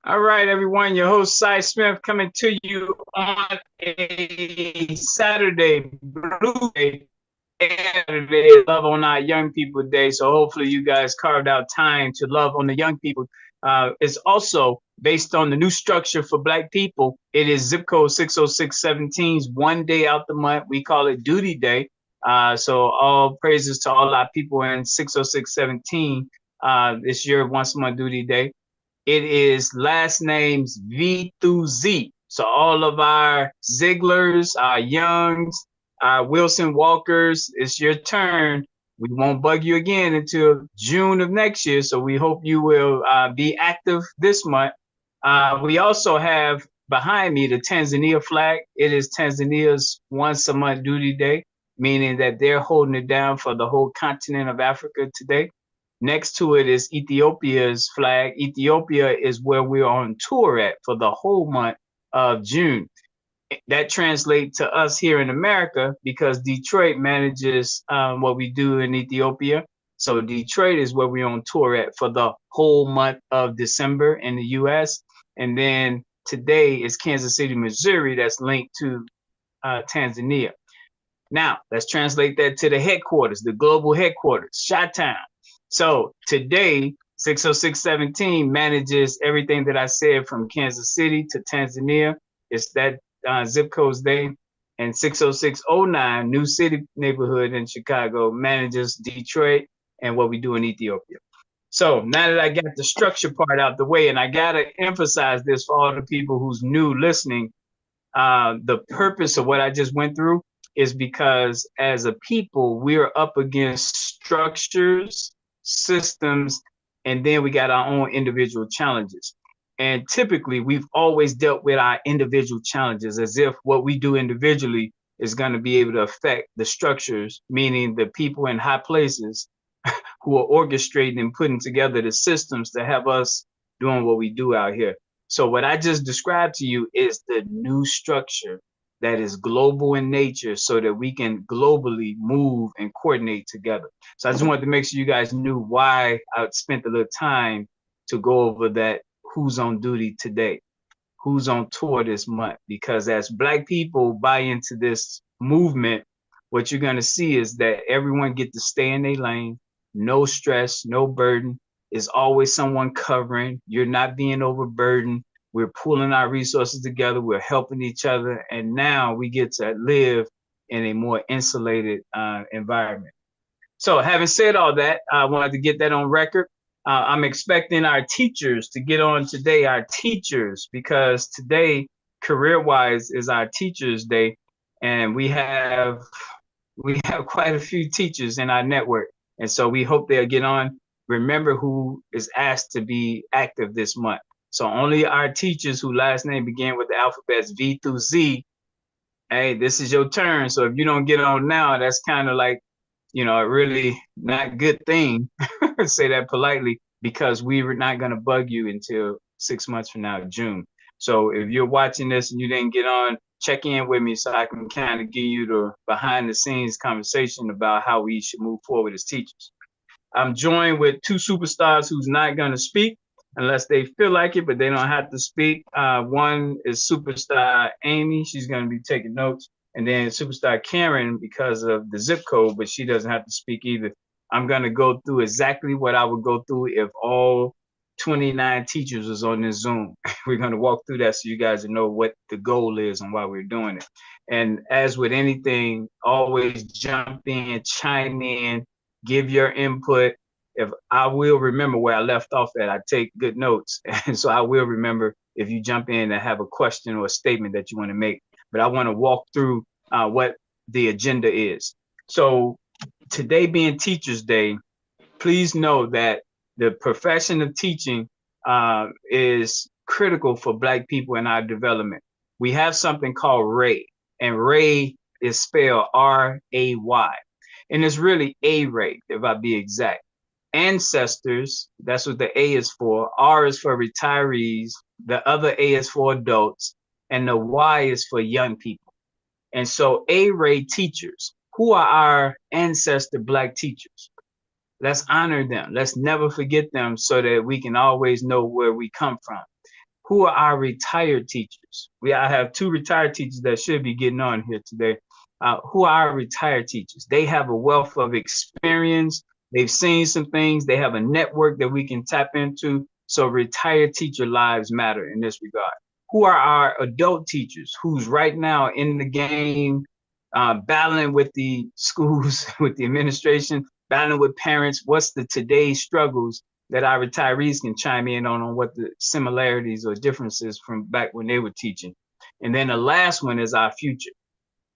All right, everyone. Your host, Cy Smith, coming to you on a Saturday, Blue Day, Saturday, Love on Our Young People Day. So hopefully you guys carved out time to love on the young people. It's also based on the new structure for Black people. It is zip code 60617's one day out the month. We call it Duty Day. So all praises to all our people in 60617. It's your once a month duty day. It is last names V through Z. So all of our Zigglers, our Youngs, our Wilson Walkers, it's your turn. We won't bug you again until June of next year. So we hope you will be active this month. We also have behind me the Tanzania flag. It is Tanzania's once a month duty day, meaning that they're holding it down for the whole continent of Africa today. Next to it is Ethiopia's flag. Ethiopia is where we're on tour at for the whole month of June. That translates to us here in America because Detroit manages what we do in Ethiopia. So Detroit is where we're on tour at for the whole month of December in the US. And then today is Kansas City, Missouri, that's linked to Tanzania. Now, let's translate that to the headquarters, the global headquarters, Chi-Town. So today, 60617 manages everything that I said from Kansas City to Tanzania. It's that zip codes day. And 60609, New City neighborhood in Chicago, manages Detroit and what we do in Ethiopia. So now that I got the structure part out the way, and I got to emphasize this for all the people who's new listening, the purpose of what I just went through is because as a people, we're up against structures, systems, and then we got our own individual challenges. And typically, we've always dealt with our individual challenges as if what we do individually is going to be able to affect the structures, meaning the people in high places who are orchestrating and putting together the systems to have us doing what we do out here. So what I just described to you is the new structure that is global in nature so that we can globally move and coordinate together. So I just wanted to make sure you guys knew why I spent a little time to go over that, who's on duty today, who's on tour this month, because as Black people buy into this movement, what you're going to see is that everyone get to stay in their lane, no stress, no burden. Is always someone covering. You're not being overburdened. We're pulling our resources together. We're helping each other. And now we get to live in a more insulated environment. So having said all that, I wanted to get that on record. I'm expecting our teachers to get on today, our teachers, because today, career-wise, is our Teachers Day. And we have quite a few teachers in our network. And so we hope they'll get on. Remember who is asked to be active this month. So only our teachers whose last name begin with the alphabets V through Z. Hey, this is your turn. So if you don't get on now, that's kind of like, a really not good thing. Say that politely, because we were not going to bug you until 6 months from now, June. So if you're watching this and you didn't get on, check in with me so I can kind of give you the behind the scenes conversation about how we should move forward as teachers. I'm joined with two superstars who's not going to speak unless they feel like it, but they don't have to speak. One is superstar Amy. She's going to be taking notes. And then superstar Karen, because of the zip code, but she doesn't have to speak either. I'm going to go through exactly what I would go through if all 29 teachers was on this Zoom. We're going to walk through that so you guys know what the goal is and why we're doing it. And as with anything, always jump in, chime in, give your input. If I will remember where I left off at, I take good notes. And so I will remember if you jump in and have a question or a statement that you want to make. But I want to walk through what the agenda is. So today being Teachers Day, please know that the profession of teaching is critical for Black people in our development. We have something called RAY, and RAY is spelled R-A-Y. And it's really A-Ray, if I be exact. Ancestors, that's what the A is for. R is for retirees. The other A is for adults. And the Y is for young people. And so A-Ray teachers, who are our ancestor Black teachers? Let's honor them. Let's never forget them so that we can always know where we come from. Who are our retired teachers? I have 2 retired teachers that should be getting on here today. Who are our retired teachers? They have a wealth of experience. They've seen some things. They have a network that we can tap into. So retired teacher lives matter in this regard. Who are our adult teachers who's right now in the game, battling with the schools, with the administration, battling with parents? What's the today's struggles that our retirees can chime in on what the similarities or differences from back when they were teaching? And then the last one is our future,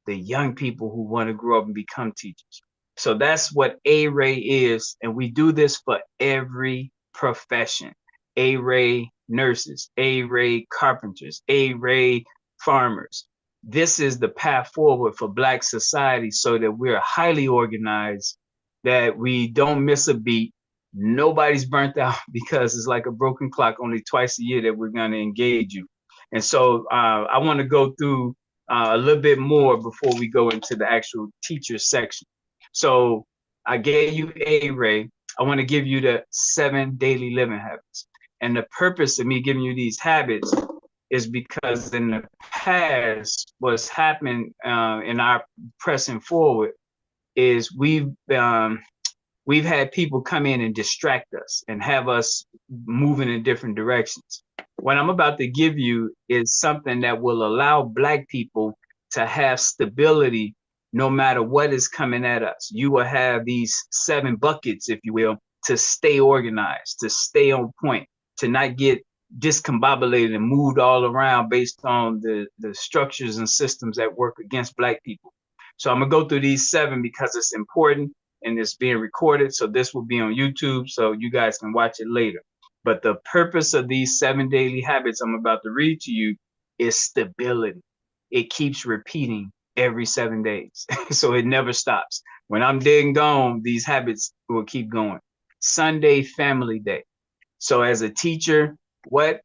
the young people who want to grow up and become teachers. So that's what A-Ray is. And we do this for every profession. A-Ray nurses, A-Ray carpenters, A-Ray farmers. This is the path forward for Black society so that we're highly organized, that we don't miss a beat. Nobody's burnt out because it's like a broken clock, only twice a year that we're going to engage you. And so I want to go through a little bit more before we go into the actual teacher section. So I gave you A-Ray. I want to give you the 7 daily living habits. And the purpose of me giving you these habits is because in the past, what's happened in our pressing forward is we've had people come in and distract us and have us moving in different directions. What I'm about to give you is something that will allow Black people to have stability no matter what is coming at us. You will have these 7 buckets, if you will, to stay organized, to stay on point, to not get discombobulated and moved all around based on the structures and systems that work against Black people. So I'm gonna go through these 7 because it's important and it's being recorded. So this will be on YouTube so you guys can watch it later. But the purpose of these 7 daily habits I'm about to read to you is stability. It keeps repeating every 7 days. So it never stops. When I'm dead and gone, these habits will keep going. Sunday Family Day. So as a teacher, what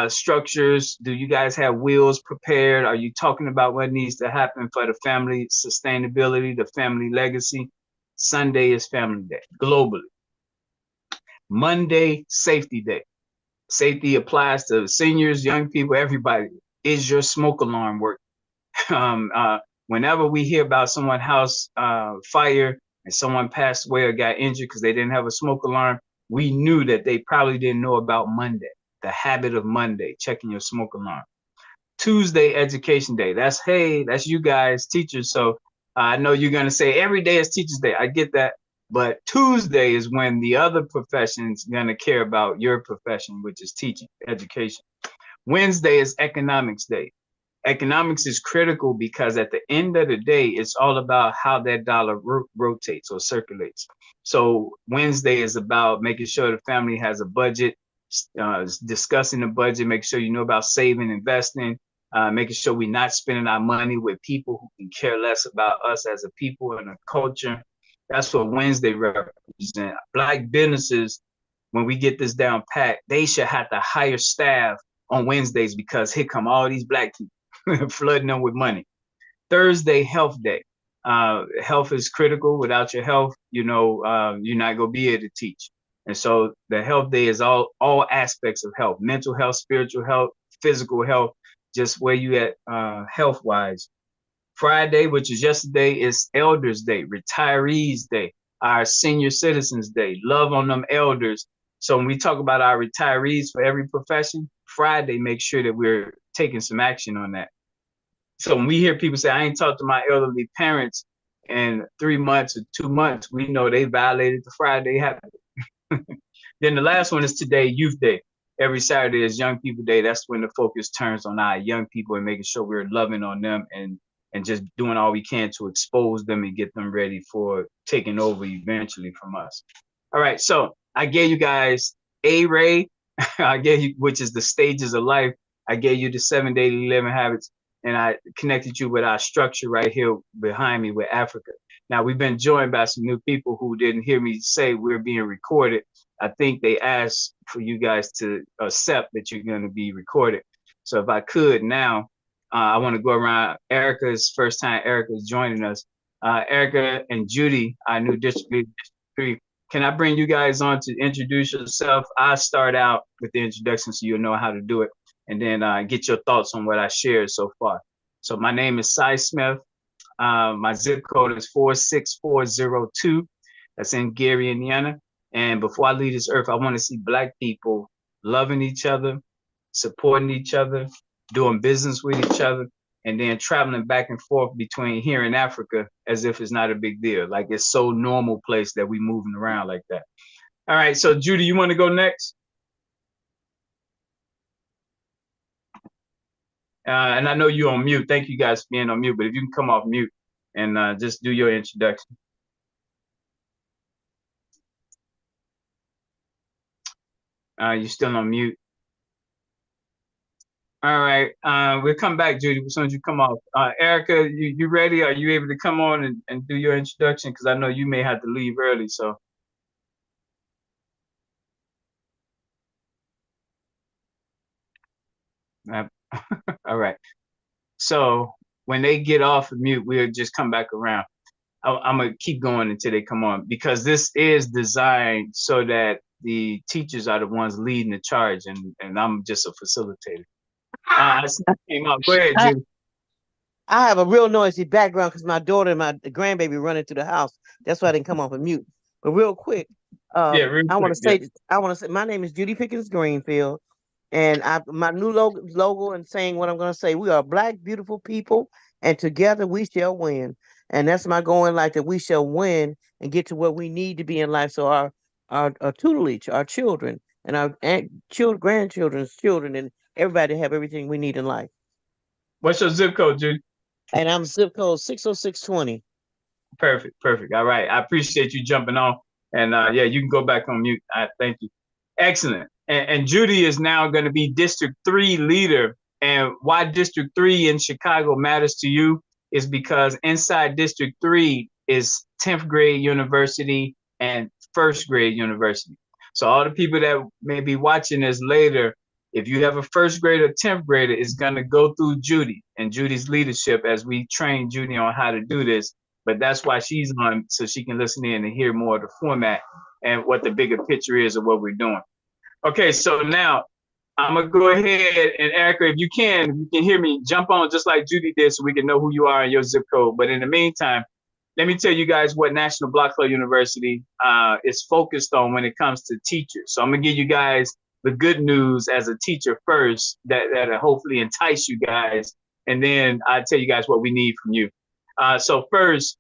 structures do you guys have wheels prepared? Are you talking about what needs to happen for the family sustainability, the family legacy? Sunday is Family Day globally. Monday, Safety Day. Safety applies to seniors, young people, everybody. Is your smoke alarm working? Whenever we hear about someone's house fire and someone passed away or got injured because they didn't have a smoke alarm, we knew that they probably didn't know about Monday, the habit of Monday, checking your smoke alarm. Tuesday, Education Day. That's you guys, teachers. So I know you're going to say every day is Teachers Day. I get that. But Tuesday is when the other professions going to care about your profession, which is teaching, education. Wednesday is Economics Day. Economics is critical because at the end of the day, it's all about how that dollar rotates or circulates. So Wednesday is about making sure the family has a budget, discussing the budget, making sure you know about saving, investing, making sure we're not spending our money with people who can care less about us as a people and a culture. That's what Wednesday represents. Black businesses, when we get this down pat, they should have to hire staff on Wednesdays because here come all these Black people flooding them with money. Thursday, Health Day. Health is critical. Without your health, you're not gonna be able to teach. And so the Health Day is all aspects of health: mental health, spiritual health, physical health, just where you at health-wise. Friday, which is yesterday, is Elders Day, Retirees Day, our Senior Citizens Day. Love on them elders. So when we talk about our retirees for every profession, Friday makes sure that we're taking some action on that. So when we hear people say, I ain't talked to my elderly parents in 3 months or 2 months, we know they violated the Friday habit. Then the last one is today, Youth Day. Every Saturday is Young People Day. That's when the focus turns on our young people and making sure we're loving on them and just doing all we can to expose them and get them ready for taking over eventually from us. All right, so I gave you guys A-Ray, I gave you, which is the stages of life. I gave you the 7 daily living habits, and I connected you with our structure right here behind me with Africa. Now, we've been joined by some new people who didn't hear me say we're being recorded. I think they asked for you guys to accept that you're going to be recorded. So if I could now, I want to go around. Erica's first time Erica is joining us. Erica and Judy, our new district leader. Can I bring you guys on to introduce yourself? I'll start out with the introduction so you'll know how to do it. and then get your thoughts on what I shared so far. So my name is Cy Smith. My zip code is 46402. That's in Gary, Indiana. And before I leave this earth, I want to see Black people loving each other, supporting each other, doing business with each other, and then traveling back and forth between here and Africa as if it's not a big deal. Like it's so normal place that we moving around like that. All right, so Judy, you want to go next? And I know you're on mute. Thank you guys for being on mute, but if you can come off mute and just do your introduction. You're still on mute. All right, we'll come back, Judy, as soon as you come off. Erica, you ready? Are you able to come on and do your introduction? Because I know you may have to leave early, so. All right. So when they get off of mute, we'll just come back around. I'm gonna keep going until they come on because this is designed so that the teachers are the ones leading the charge, and I'm just a facilitator. Came out. Go ahead, Judy. I have a real noisy background because my daughter and my grandbaby running through the house. That's why I didn't come off of mute. But real quick, I want to say, my name is Judy Pickens Greenfield, and my new logo and saying what I'm going to say. We are Black, beautiful people, and together we shall win. And that's my goal in life, that we shall win and get to where we need to be in life. So our tutelage, our children, and our grandchildren's children, and everybody have everything we need in life. What's your zip code, Judy? And I'm zip code 60620. Perfect, perfect. All right. I appreciate you jumping on. And yeah, you can go back on mute. Thank you. Excellent. And Judy is now going to be District 3 leader. And why District 3 in Chicago matters to you is because inside District 3 is 10th grade university and first grade university. So all the people that may be watching this later, if you have a first grader, 10th grader, is going to go through Judy and Judy's leadership as we train Judy on how to do this. But that's why she's on, so she can listen in and hear more of the format and what the bigger picture is of what we're doing. Okay, so now I'm gonna go ahead and Erica, if you can hear me, jump on just like Judy did so we can know who you are and your zip code. But in the meantime, let me tell you guys what National Block Club University is focused on when it comes to teachers. So I'm gonna give you guys the good news as a teacher first that'll hopefully entice you guys. And then I'll tell you guys what we need from you. So first,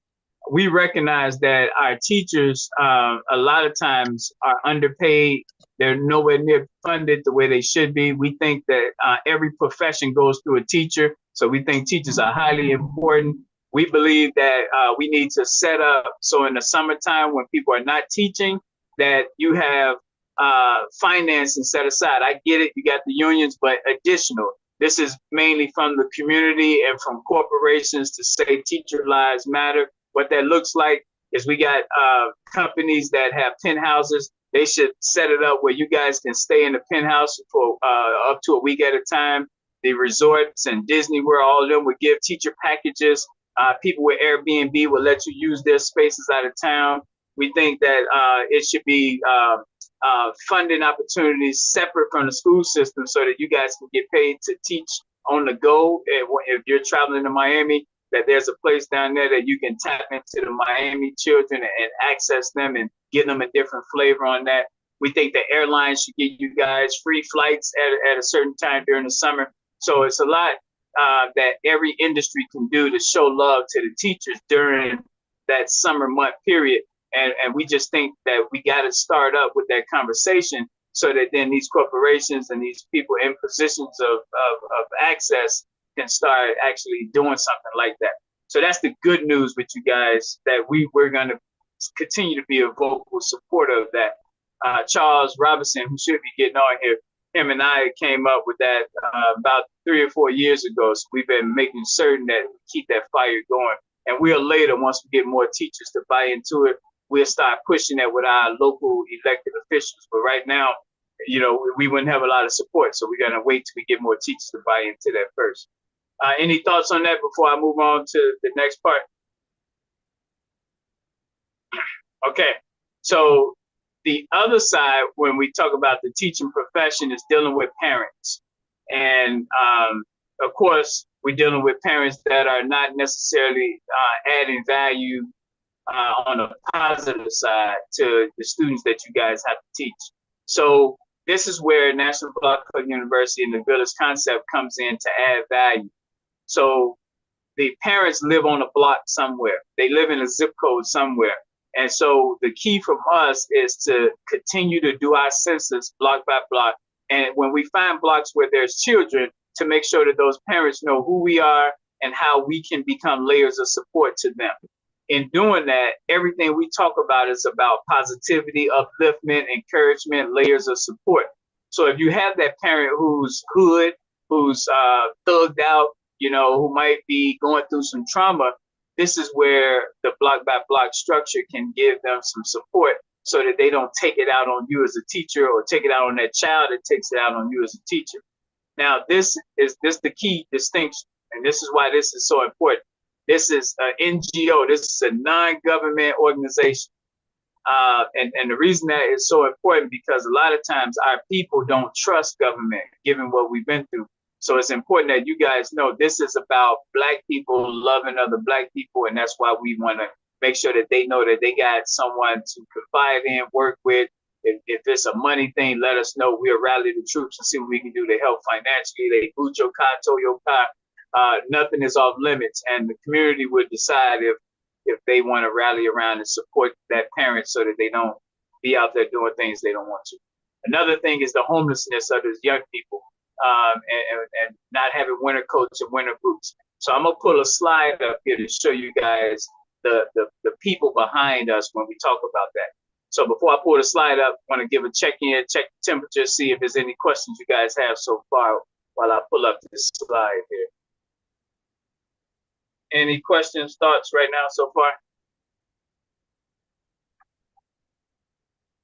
we recognize that our teachers a lot of times are underpaid. They're nowhere near funded the way they should be. We think that every profession goes through a teacher. So we think teachers are highly important. We believe that we need to set up so in the summertime when people are not teaching, that you have financing set aside. I get it, you got the unions, but additional. This is mainly from the community and from corporations to say teacher lives matter. What that looks like is we got companies that have penthouses. They should set it up where you guys can stay in the penthouse for up to a week at a time. The resorts and Disney World, all of them would give teacher packages. People with Airbnb will let you use their spaces out of town. We think that it should be funding opportunities separate from the school system so that you guys can get paid to teach on the go. If you're traveling to Miami, that there's a place down there that you can tap into the Miami children and access them and give them a different flavor on that. We think the airlines should give you guys free flights at a certain time during the summer. So it's a lot that every industry can do to show love to the teachers during that summer month period. And we just think that we got to start up with that conversation so that then these corporations and these people in positions of access can start actually doing something like that. So that's the good news with you guys, that we're going to continue to be a vocal supporter of that. Charles Robinson, who should be getting on here, him and I came up with that about 3 or 4 years ago. So we've been making certain that we keep that fire going. And we'll later, once we get more teachers to buy into it, we'll start pushing that with our local elected officials. But right now, you know, we wouldn't have a lot of support. So we're going to wait till we get more teachers to buy into that first. Any thoughts on that before I move on to the next part? Okay, so the other side, when we talk about the teaching profession, is dealing with parents. And of course, we're dealing with parents that are not necessarily adding value on a positive side to the students that you guys have to teach. So this is where National Block Club University and the Village concept comes in to add value. So the parents live on a block somewhere. They live in a zip code somewhere. And so the key from us is to continue to do our census block by block. And when we find blocks where there's children, to make sure that those parents know who we are and how we can become layers of support to them. In doing that, everything we talk about is about positivity, upliftment, encouragement, layers of support. So if you have that parent who's hood, who's thugged out, you know, who might be going through some trauma, this is where the block by block structure can give them some support so that they don't take it out on you as a teacher or take it out on that child that takes it out on you as a teacher. Now, this is the key distinction, and this is why this is so important. This is an NGO. This is a non-government organization. And the reason that is so important because a lot of times our people don't trust government, given what we've been through. So it's important that you guys know this is about Black people loving other Black people. And that's why we want to make sure that they know that they got someone to confide in, work with. If it's a money thing, let us know. We'll rally the troops and see what we can do to help financially. They boot your car, tow your car. Nothing is off limits. And the community would decide if they want to rally around and support that parent so that they don't be out there doing things they don't want to. Another thing is the homelessness of these young people. And not having winter coats and winter boots. So I'm gonna pull a slide up here to show you guys the people behind us when we talk about that. So before I pull the slide up, I want to give a check-in, check the temperature, see if there's any questions you guys have so far while I pull up this slide here. Any questions, thoughts right now so far?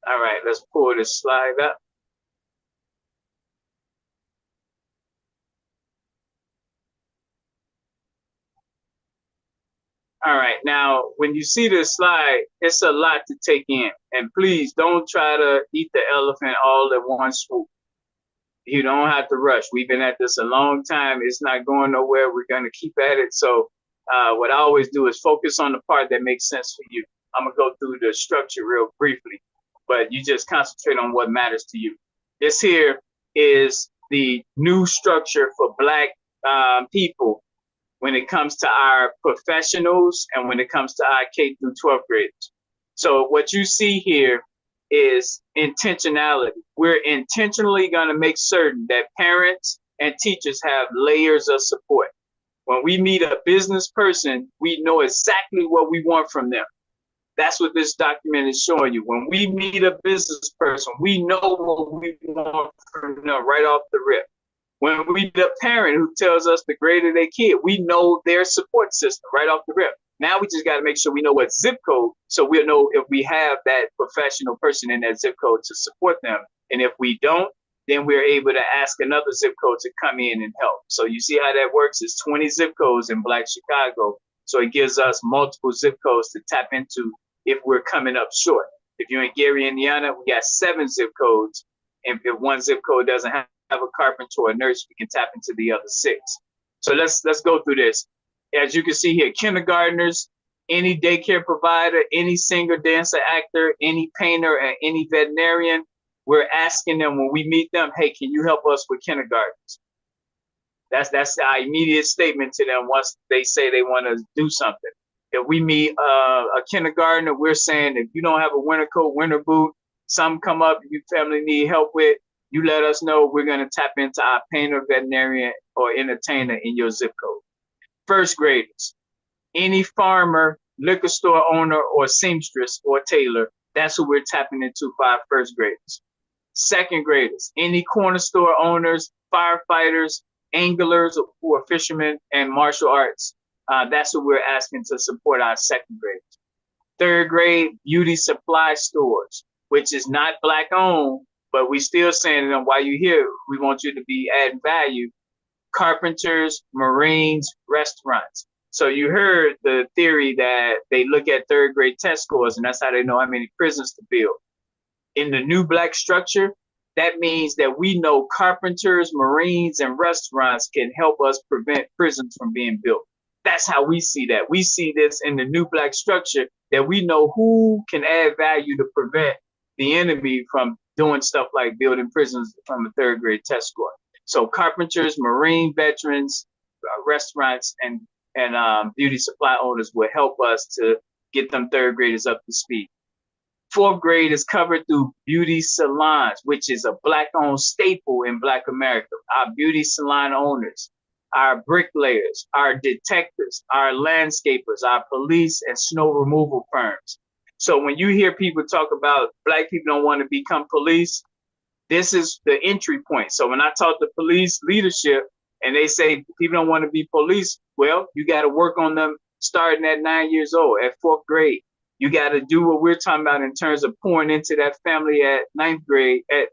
All right, let's pull this slide up. All right, now when you see this slide, it's a lot to take in. And please don't try to eat the elephant all at one swoop. You don't have to rush. We've been at this a long time. It's not going nowhere. We're going to keep at it. So what I always do is focus on the part that makes sense for you. I'm going to go through the structure real briefly, but you just concentrate on what matters to you. This here is the new structure for Black people when it comes to our professionals and when it comes to our K through 12th graders. So what you see here is intentionality. We're intentionally going to make certain that parents and teachers have layers of support. When we meet a business person, we know exactly what we want from them. That's what this document is showing you. When we meet a business person, we know what we want from them right off the rip. When we meet a parent who tells us the grade of their kid, we know their support system right off the rip. Now we just got to make sure we know what zip code, so we'll know if we have that professional person in that zip code to support them. And if we don't, then we're able to ask another zip code to come in and help. So you see how that works? It's 20 zip codes in Black Chicago. So it gives us multiple zip codes to tap into if we're coming up short. If you're in Gary, Indiana, we got 7 zip codes. And if one zip code doesn't have a carpenter or a nurse, we can tap into the other 6. So let's go through this. As you can see here, kindergartners, any daycare provider, any singer, dancer, actor, any painter, and any veterinarian, we're asking them when we meet them, hey, can you help us with kindergartens? That's our immediate statement to them once they say they want to do something. If we meet a kindergartner, we're saying if you don't have a winter coat, winter boot, some come up your family need help with, you let us know. We're going to tap into our painter, veterinarian, or entertainer in your zip code. First graders, any farmer, liquor store owner, or seamstress or tailor, that's who we're tapping into for our first graders. Second graders, any corner store owners, firefighters, anglers, who are fishermen, and martial arts. That's who we're asking to support our second graders. Third grade, beauty supply stores, which is not Black owned, but we still saying to them, while you're here, we want you to be adding value. Carpenters, Marines, restaurants. So you heard the theory that they look at third grade test scores, and that's how they know how many prisons to build. In the new Black structure, that means that we know carpenters, Marines, and restaurants can help us prevent prisons from being built. That's how we see that. We see this in the new black structure, that we know who can add value to prevent the enemy from doing stuff like building prisons from a third grade test score. So carpenters, Marine veterans, restaurants, and beauty supply owners will help us to get them third graders up to speed. Fourth grade is covered through beauty salons, which is a Black-owned staple in Black America. Our beauty salon owners, our bricklayers, our detectives, our landscapers, our police and snow removal firms. So when you hear people talk about Black people don't want to become police, this is the entry point. So when I talk to police leadership and they say people don't want to be police, well, you got to work on them starting at 9 years old, at fourth grade. You got to do what we're talking about in terms of pouring into that family at ninth grade, at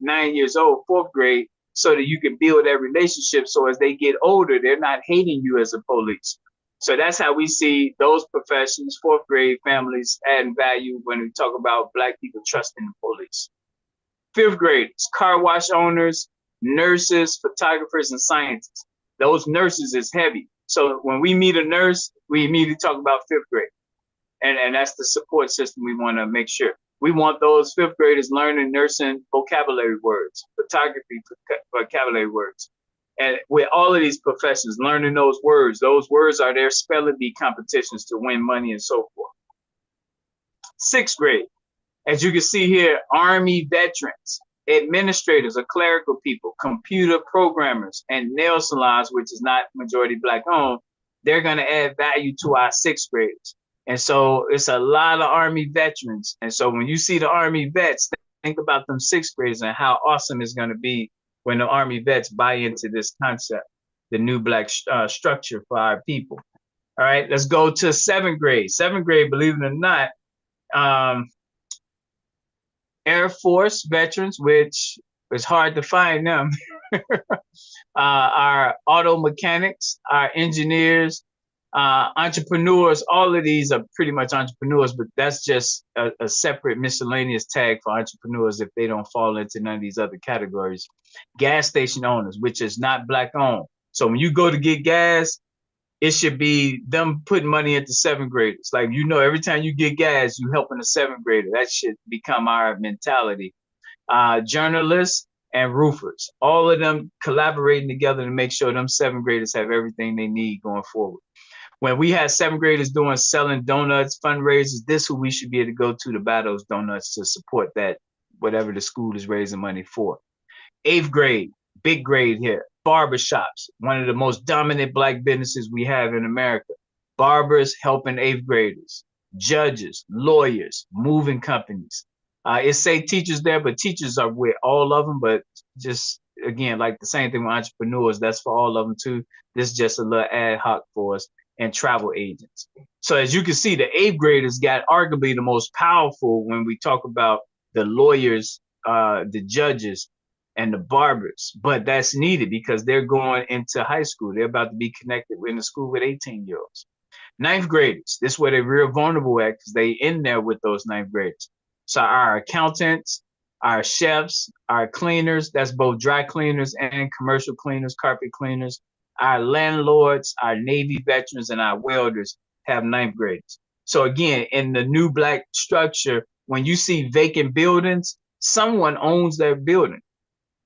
9 years old, fourth grade, so that you can build that relationship. So as they get older, they're not hating you as a police. So that's how we see those professions, fourth grade families adding value when we talk about Black people trusting the police. Fifth graders, car wash owners, nurses, photographers, and scientists. Those nurses is heavy. So when we meet a nurse, we immediately talk about fifth grade. And that's the support system we want to make sure. We want those fifth graders learning nursing vocabulary words, photography vocabulary words. And with all of these professions, learning those words are their spelling bee competitions to win money and so forth. Sixth grade, as you can see here, Army veterans, administrators or clerical people, computer programmers, and nail salons, which is not majority Black owned, they're going to add value to our sixth graders. And so it's a lot of Army veterans. And so when you see the Army vets, think about them sixth graders and how awesome it's going to be when the Army vets buy into this concept, the new Black structure for our people. All right, let's go to seventh grade. Seventh grade, believe it or not, Air Force veterans, which is hard to find them, our auto mechanics, our engineers, entrepreneurs. All of these are pretty much entrepreneurs, but that's just a separate miscellaneous tag for entrepreneurs if they don't fall into none of these other categories. Gas station owners, which is not Black owned. So when you go to get gas, it should be them putting money into seventh graders. Like, you know, every time you get gas, you helping a seventh grader. That should become our mentality. Journalists and roofers, all of them collaborating together to make sure them seventh graders have everything they need going forward. When we have seventh graders selling donuts, fundraisers, this is who we should be able to go to buy those donuts to support that, whatever the school is raising money for. Eighth grade, big grade here, barbershops, one of the most dominant Black businesses we have in America. Barbers helping eighth graders, judges, lawyers, moving companies. It say teachers there, but teachers are with all of them, but just, again, like the same thing with entrepreneurs, that's for all of them too. This is just a little ad hoc for us. And travel agents. So as you can see, the eighth graders got arguably the most powerful when we talk about the lawyers, the judges, and the barbers. But that's needed because they're going into high school. They're about to be connected in the school with 18-year-olds. Ninth graders, this is where they're real vulnerable at because they in there with those ninth graders. So our accountants, our chefs, our cleaners, that's both dry cleaners and commercial cleaners, carpet cleaners, our landlords, our Navy veterans, and our welders have ninth graders. So again, in the new Black structure, when you see vacant buildings, someone owns that building.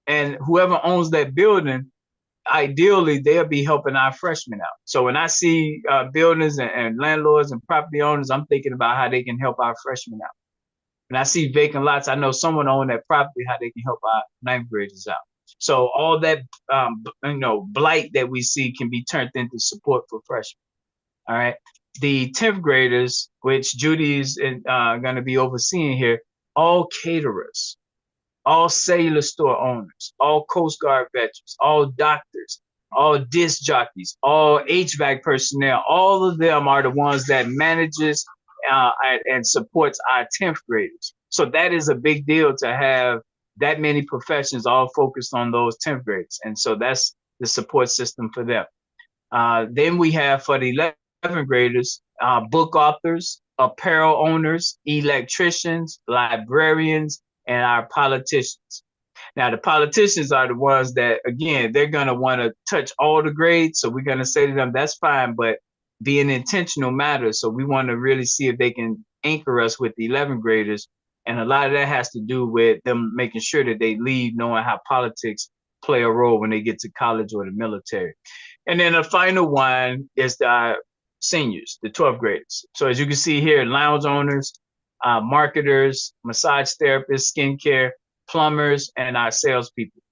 And whoever owns that building, ideally, they'll be helping our freshmen out. So when I see buildings and landlords and property owners, I'm thinking about how they can help our freshmen out. When I see vacant lots, I know someone owns that property, how they can help our ninth graders out. So all that, blight that we see can be turned into support for freshmen. All right. The 10th graders, which Judy is going to be overseeing here, all caterers, all cellular store owners, all Coast Guard veterans, all doctors, all disc jockeys, all HVAC personnel. All of them are the ones that manages and supports our 10th graders. So that is a big deal to have that many professions all focused on those 10th grades. And so that's the support system for them. Then we have for the 11th graders, book authors, apparel owners, electricians, librarians, and our politicians. Now, the politicians are the ones that, again, they're going to want to touch all the grades. So we're going to say to them, that's fine, but being intentional matters. So we want to really see if they can anchor us with the 11th graders. And a lot of that has to do with them making sure that they leave knowing how politics play a role when they get to college or the military. And then the final one is the seniors, the 12th graders. So as you can see here, lounge owners, marketers, massage therapists, skincare, plumbers, and our salespeople.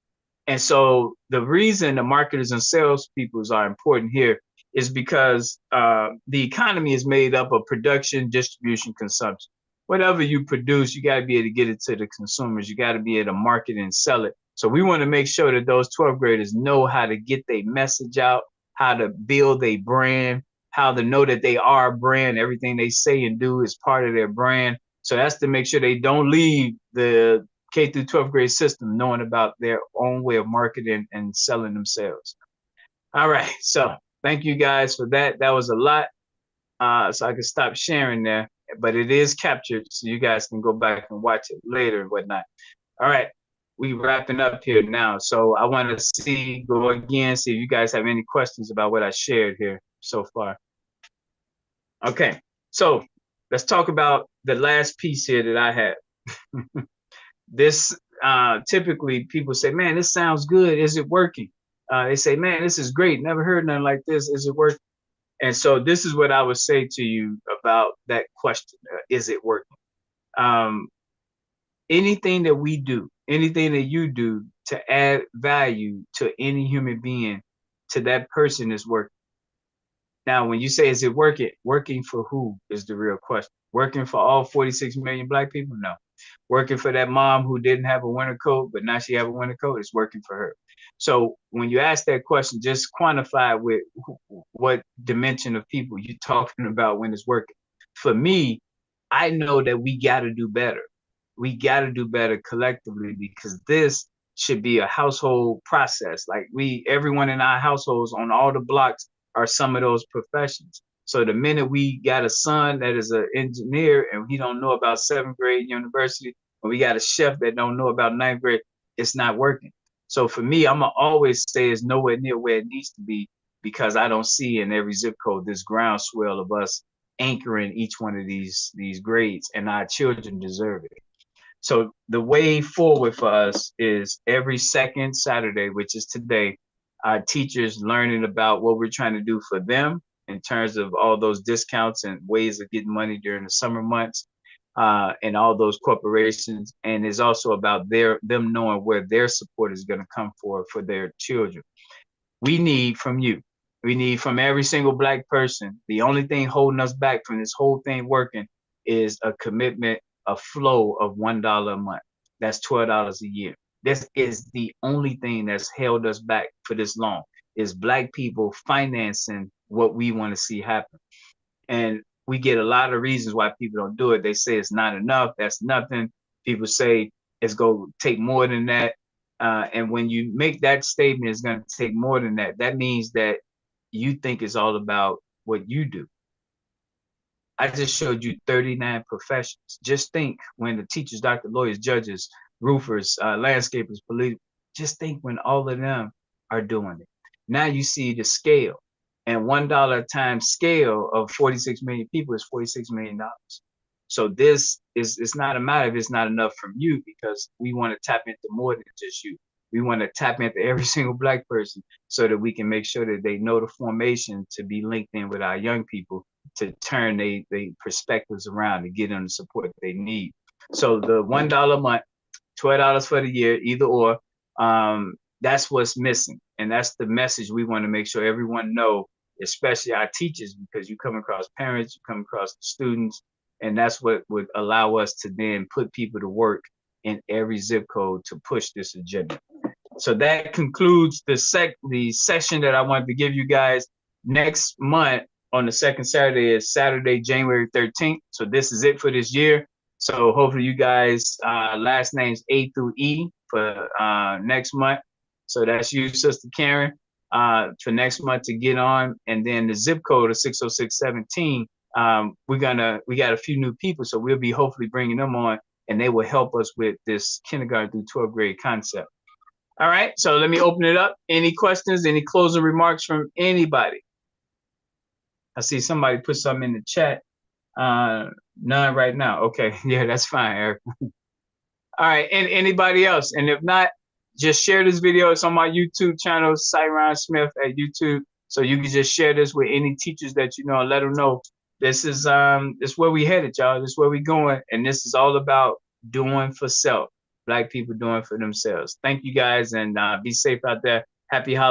And so the reason the marketers and salespeople are important here is because the economy is made up of production, distribution, consumption. Whatever you produce, you got to be able to get it to the consumers. You got to be able to market and sell it. So we want to make sure that those 12th graders know how to get their message out, how to build a brand, how to know that they are a brand. Everything they say and do is part of their brand. So that's to make sure they don't leave the K through 12th grade system knowing about their own way of marketing and selling themselves. All right. So thank you guys for that. That was a lot. So I can stop sharing there, but it is captured. So you guys can go back and watch it later and whatnot. All right. We wrapping up here now. So I want to go again, see if you guys have any questions about what I shared here so far. Okay. So let's talk about the last piece here that I have. This typically people say, man, this sounds good. Is it working? They say, man, this is great. Never heard nothing like this. Is it working? And so this is what I would say to you about that question. Is it working? Anything that we do, anything that you do to add value to any human being, to that person is working. Now, when you say, is it working? Working for who is the real question. Working for all 46 million Black people? No. Working for that mom who didn't have a winter coat, but now she have a winter coat, it's working for her. So when you ask that question, just quantify with what dimension of people you're talking about when it's working. For me, I know that we got to do better. We got to do better collectively, because this should be a household process. Like everyone in our households on all the blocks are some of those professions. So the minute we got a son that is an engineer and he don't know about 7th grade university, or we got a chef that don't know about 9th grade, it's not working. So for me, I'm gonna always say it's nowhere near where it needs to be, because I don't see in every zip code this groundswell of us anchoring each one of these grades, and our children deserve it. So the way forward for us is every second Saturday, which is today, our teachers learning about what we're trying to do for them in terms of all those discounts and ways of getting money during the summer months, and all those corporations. And it's also about them knowing where their support is going to come for their children. We need from you. We need from every single Black person. The only thing holding us back from this whole thing working is a commitment, a flow of $1 a month. That's $12 a year. This is the only thing that's held us back for this long, is Black people financing what we want to see happen. And we get a lot of reasons why people don't do it. They say it's not enough. That's nothing. People say it's going to take more than that. And when you make that statement, it's going to take more than that. That means that you think it's all about what you do. I just showed you 39 professions. Just think when the teachers, doctors, lawyers, judges, roofers, landscapers, police, just think when all of them are doing it. Now you see the scale, and $1 times scale of 46 million people is $46 million. So this is, it's not a matter of it's not enough from you, because we want to tap into more than just you. We want to tap into every single Black person so that we can make sure that they know the formation to be linked in with our young people, to turn their perspectives around and get them the support they need. So the $1 a month, $12 for the year, either or, that's what's missing. And that's the message we want to make sure everyone know, especially our teachers, because you come across parents, you come across students, and that's what would allow us to then put people to work in every zip code to push this agenda. So that concludes the session that I wanted to give you guys. Next month on the second Saturday is Saturday, January 13th. So this is it for this year. So hopefully you guys, last names A through E for next month. So that's you, Sister Karen, for next month to get on. And then the zip code of 60617, we got a few new people, so we'll be hopefully bringing them on, and they will help us with this kindergarten through 12th grade concept. All right, so let me open it up. Any questions, any closing remarks from anybody? I see somebody put something in the chat. None right now. Okay, yeah, that's fine, Eric. All right, and anybody else? And if not, just share this video. It's on my YouTube channel, Cyron Smith at YouTube. So you can just share this with any teachers that you know and let them know this is where we headed, y'all. This is where we going. And this is all about doing for self. Black people doing for themselves. Thank you guys, and be safe out there. Happy holidays.